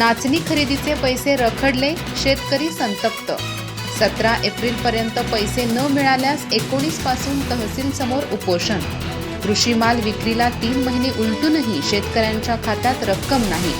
नाचणी खरेदीचे पैसे रखडले, शेतकरी संतप्त। 17 एप्रिलपर्यंत पैसे न मिळाल्यास 19 पासून तहसील समोर उपोषण। कृषी माल विक्रीला 3 महिने उलटूनही शेतकऱ्यांच्या खात्यात रक्कम नाही।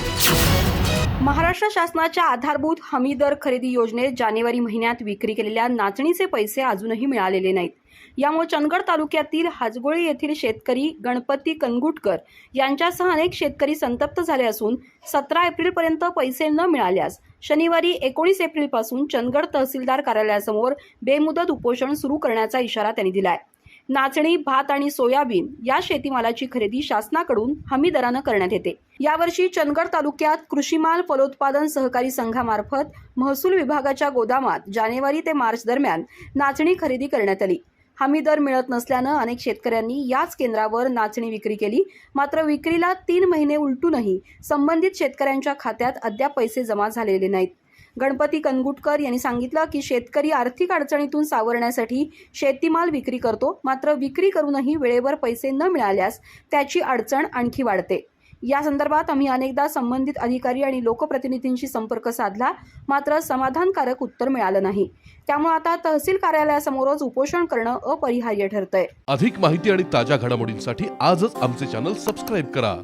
महाराष्ट्र शासनाच्या आधारभूत हमी दर खरेदी योजनेत जानेवारी महिन्यात विक्री केलेल्या नाचणीचे पैसे अजूनही मिळालेले नाहीत। यामुळे चंदगड तालुक्यातील हाजगोळी येथील शेतकरी गणपती कनगुटकर यांच्यासह अनेक शेतकरी संतप्त झाले असून 17 एप्रिलपर्यंत पैसे न मिळाल्यास शनिवारी 19 एप्रिलपासून चंदगड तहसीलदार कार्यालयासमोर बेमुदत उपोषण सुरू करण्याचा इशारा त्यांनी दिलाय। नाचणी, भात आणि सोयाबीन या शेतीमालाची खरेदी शासनाकडून हमी दरानं करण्यात येते। यावर्षी चंदगड तालुक्यात कृषी माल फलोत्पादन सहकारी संघामार्फत महसूल विभागाच्या गोदामात जानेवारी ते मार्च दरम्यान नाचणी खरेदी करण्यात आली। हमी दर मिळत नसल्यानं अनेक शेतकऱ्यांनी याच केंद्रावर नाचणी विक्री केली। मात्र विक्रीला 3 महिने उलटूनही संबंधित शेतकऱ्यांच्या खात्यात अद्याप पैसे जमा झालेले नाहीत। गणपती कनगुटकर यांनी सांगितलं की शेतकरी आर्थिक अडचणीतून सावरण्यासाठी शेतीमाल विक्री करतो, मात्र विक्री करूनही वेळेवर पैसे न मिळाल्यास त्याची अडचण आणखी वाढते। या संदर्भात आम्ही अनेकदा संबंधित अधिकारी आणि लोकप्रतिनिधींशी संपर्क साधला, मात्र समाधानकारक उत्तर मिळालं नाही। त्यामुळे आता तहसील कार्यालयासमोरच उपोषण करणं अपरिहार्य ठरतंय। अधिक माहिती आणि ताज्या घडामोडींसाठी आजच आमचे चॅनल सबस्क्राइब करा।